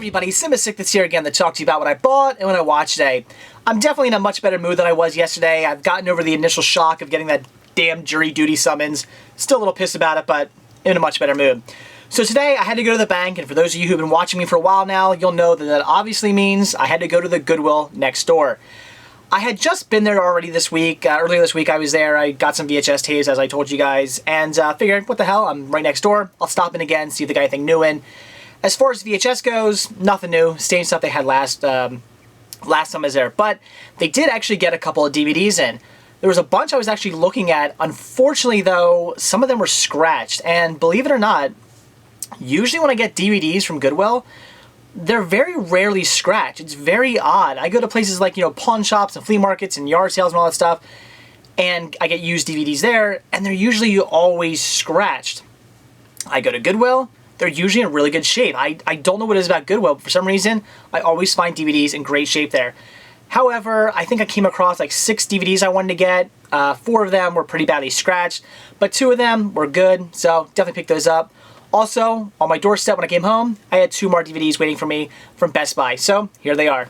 everybody, Sick this here again to talk to you about what I bought and what I watched today. I'm definitely in a much better mood than I was yesterday. I've gotten over the initial shock of getting that damn jury duty summons. Still a little pissed about it, but in a much better mood. So today I had to go to the bank, and for those of you who've been watching me for a while now, you'll know that obviously means I had to go to the Goodwill next door. I had just been there already this week. Earlier this week I was there. I got some VHS tapes, as I told you guys, and figured, what the hell, I'm right next door. I'll stop in again, see if they got anything new in. As far as VHS goes, nothing new. Same stuff they had last time I was there. But they did actually get a couple of DVDs in. There was a bunch I was actually looking at. Unfortunately, though, some of them were scratched. And believe it or not, usually when I get DVDs from Goodwill, they're very rarely scratched. It's very odd. I go to places like, pawn shops and flea markets and yard sales and all that stuff, and I get used DVDs there, and they're usually always scratched. I go to Goodwill, they're usually in really good shape. I don't know what it is about Goodwill, but for some reason, I always find DVDs in great shape there. However, I think I came across like 6 DVDs I wanted to get. 4 of them were pretty badly scratched, but 2 of them were good, so definitely picked those up. Also, on my doorstep when I came home, I had 2 more DVDs waiting for me from Best Buy, so here they are.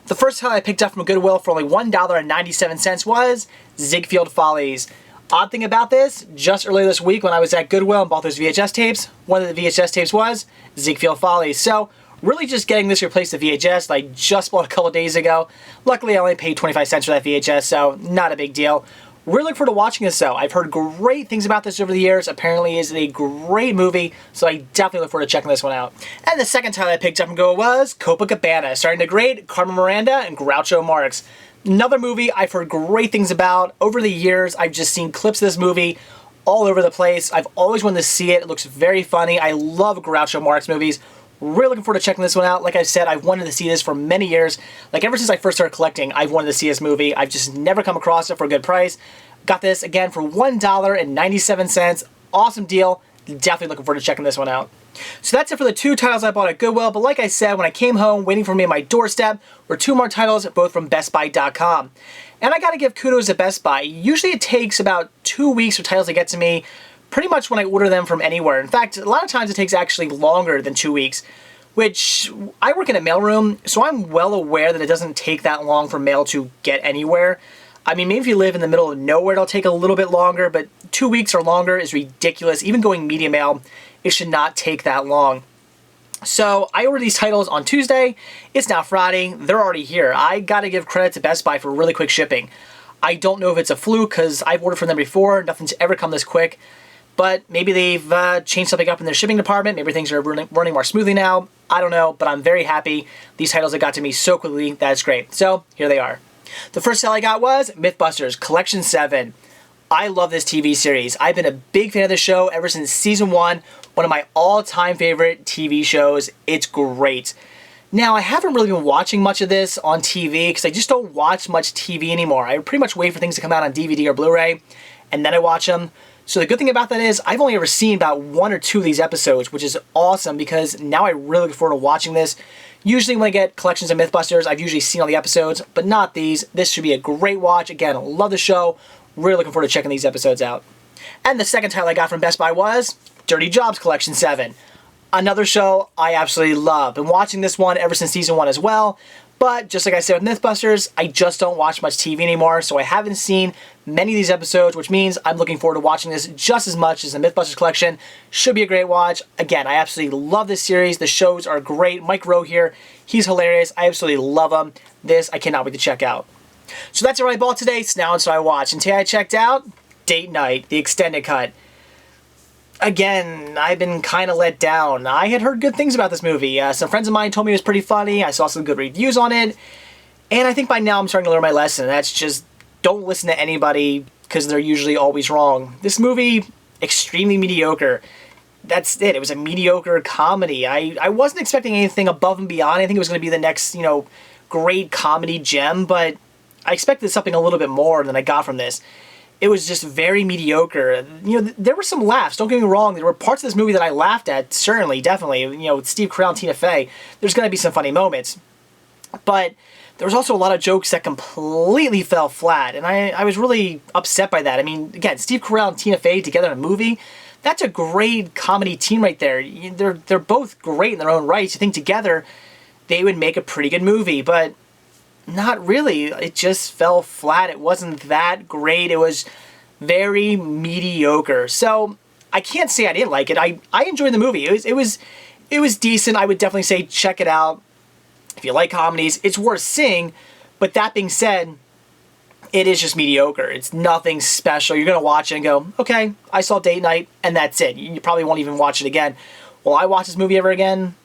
The first title I picked up from Goodwill for only $1.97 was Ziegfeld Follies. Odd thing about this, just earlier this week when I was at Goodwill and bought those VHS tapes, one of the VHS tapes was Ziegfeld Follies. So, really just getting this to replace the VHS that I just bought a couple days ago. Luckily, I only paid 25 cents for that VHS, so not a big deal. Really look forward to watching this though. I've heard great things about this over the years. Apparently it's a great movie, so I definitely look forward to checking this one out. And the second title I picked up from Goodwill was Copacabana, starring the great Carmen Miranda and Groucho Marx. Another movie I've heard great things about. Over the years, I've just seen clips of this movie all over the place. I've always wanted to see it. It looks very funny. I love Groucho Marx movies. Really looking forward to checking this one out. Like I said, I've wanted to see this for many years. Like ever since I first started collecting, I've wanted to see this movie. I've just never come across it for a good price. Got this, again, for $1.97. Awesome deal. Definitely looking forward to checking this one out. So that's it for the 2 titles I bought at Goodwill, but like I said, when I came home, waiting for me at my doorstep were 2 more titles, both from BestBuy.com. And I gotta give kudos to Best Buy. Usually it takes about 2 weeks for titles to get to me, pretty much when I order them from anywhere. In fact, a lot of times it takes actually longer than 2 weeks, which I work in a mailroom, so I'm well aware that it doesn't take that long for mail to get anywhere. I mean, maybe if you live in the middle of nowhere, it'll take a little bit longer, but 2 weeks or longer is ridiculous. Even going media mail, it should not take that long. So I ordered these titles on Tuesday. It's now Friday. They're already here. I gotta give credit to Best Buy for really quick shipping. I don't know if it's a fluke, because I've ordered from them before. Nothing's ever come this quick. But maybe they've changed something up in their shipping department. Maybe things are running more smoothly now. I don't know, but I'm very happy. These titles have got to me so quickly. That's great. So here they are. The first title I got was MythBusters Collection 7. I love this TV series. I've been a big fan of this show ever since Season 1. One of my all-time favorite TV shows. It's great. Now, I haven't really been watching much of this on TV because I just don't watch much TV anymore. I pretty much wait for things to come out on DVD or Blu-ray, and then I watch them. So the good thing about that is I've only ever seen about 1 or 2 of these episodes, which is awesome because now I really look forward to watching this. Usually when I get collections of MythBusters, I've usually seen all the episodes, but not these. This should be a great watch. Again, love the show. Really looking forward to checking these episodes out. And the second title I got from Best Buy was Dirty Jobs Collection 7. Another show I absolutely love. Been watching this one ever since Season 1 as well. But just like I said with MythBusters, I just don't watch much TV anymore, so I haven't seen many of these episodes, which means I'm looking forward to watching this just as much as the MythBusters collection. Should be a great watch. Again, I absolutely love this series. The shows are great. Mike Rowe here, he's hilarious. I absolutely love him. This I cannot wait to check out. So that's what I bought today. So now it's what I watched. And today I checked out Date Night, the extended cut. Again, I've been kind of let down. I had heard good things about this movie. Some friends of mine told me it was pretty funny. I saw some good reviews on it. And I think by now I'm starting to learn my lesson. That's just, don't listen to anybody because they're usually always wrong. This movie, extremely mediocre. That's it. It was a mediocre comedy. I wasn't expecting anything above and beyond. I think it was going to be the next, great comedy gem. But I expected something a little bit more than I got from this. It was just very mediocre. There were some laughs, don't get me wrong. There were parts of this movie that I laughed at, certainly, definitely. With Steve Carell and Tina Fey, there's going to be some funny moments. But there was also a lot of jokes that completely fell flat, and I was really upset by that. I mean, again, Steve Carell and Tina Fey together in a movie, that's a great comedy team right there. They're both great in their own rights. You think together, they would make a pretty good movie, but not really. It just fell flat. It wasn't that great. It was very mediocre. So I can't say I didn't like it. I enjoyed the movie. It was decent. I would definitely say check it out. If you like comedies, it's worth seeing. But that being said, it is just mediocre. It's nothing special. You're going to watch it and go, okay, I saw Date Night, and that's it. You probably won't even watch it again. Will I watch this movie ever again?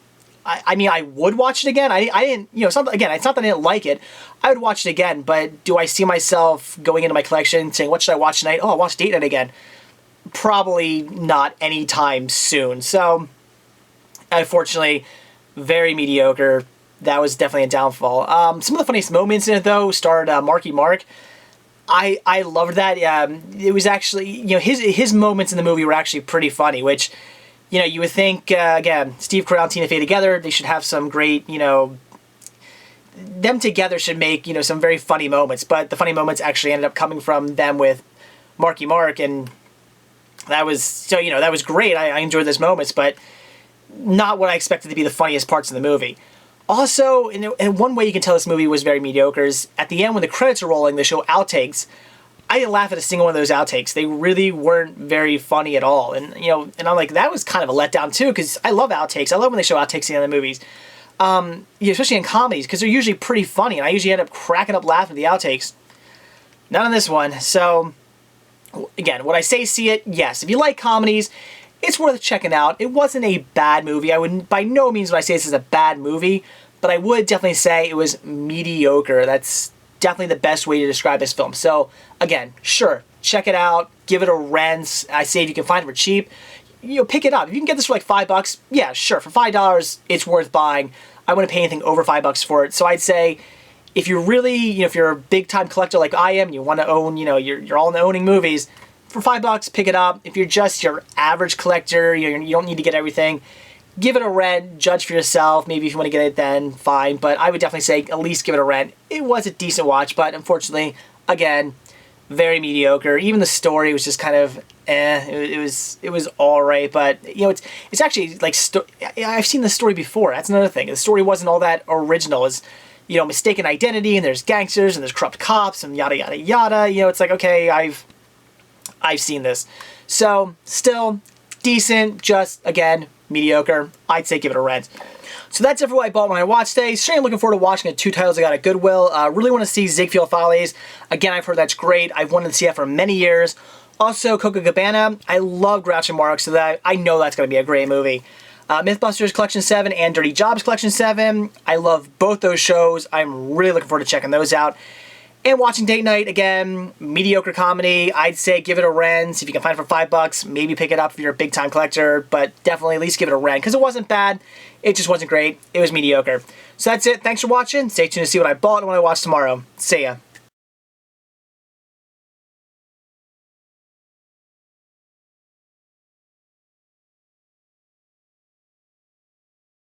I mean, I would watch it again. I didn't, it's not that I didn't like it. I would watch it again, but do I see myself going into my collection saying, what should I watch tonight? Oh, I'll watch Date Night again. Probably not anytime soon. So, unfortunately, very mediocre. That was definitely a downfall. Some of the funniest moments in it, though, starred Marky Mark. I loved that. It was actually, his moments in the movie were actually pretty funny, which, you would think, again, Steve Carell and Tina Fey together, they should have some great, them together should make, some very funny moments. But the funny moments actually ended up coming from them with Marky Mark, and that was, that was great. I enjoyed those moments, but not what I expected to be the funniest parts of the movie. Also, in one way you can tell this movie was very mediocre is at the end when the credits are rolling, they show outtakes. I didn't laugh at a single one of those outtakes. They really weren't very funny at all. And, and I'm like, that was kind of a letdown too, because I love outtakes. I love when they show outtakes at the end of the movies. Especially in comedies, because they're usually pretty funny, and I usually end up cracking up laughing at the outtakes. None on this one. So, again, would I say see it? Yes. If you like comedies, it's worth checking out. It wasn't a bad movie. I wouldn't, by no means would I say this is a bad movie, but I would definitely say it was mediocre. That's definitely the best way to describe this film. So, again, sure, check it out, give it a rent. I say if you can find it for cheap, pick it up. If you can get this for like $5, yeah, sure, for $5, it's worth buying. I wouldn't pay anything over $5 for it. So I'd say if you're really, if you're a big time collector like I am, and you want to own, you're all into owning movies, for $5, pick it up. If you're just your average collector, you don't need to get everything, give it a rent, judge for yourself. Maybe if you want to get it then, fine. But I would definitely say at least give it a rent. It was a decent watch, but unfortunately, again, very mediocre. Even the story was just kind of It was all right, but it's actually like I've seen the story before. That's another thing. The story wasn't all that original. It's mistaken identity, and there's gangsters and there's corrupt cops and yada yada yada. It's like, okay, I've seen this. So still decent, just again mediocre. I'd say give it a rent. So that's it for what I bought when I watched today. Certainly looking forward to watching the 2 titles I got at Goodwill. Really want to see Ziegfeld Follies. Again, I've heard that's great. I've wanted to see that for many years. Also, Copacabana. I love Groucho Marx, so that I know that's going to be a great movie. MythBusters Collection 7 and Dirty Jobs Collection 7. I love both those shows. I'm really looking forward to checking those out. And watching Date Night, again, mediocre comedy. I'd say give it a rent. If you can find it for $5, maybe pick it up if you're a big-time collector, but definitely at least give it a rent, because it wasn't bad. It just wasn't great. It was mediocre. So that's it. Thanks for watching. Stay tuned to see what I bought and what I watch tomorrow. See ya.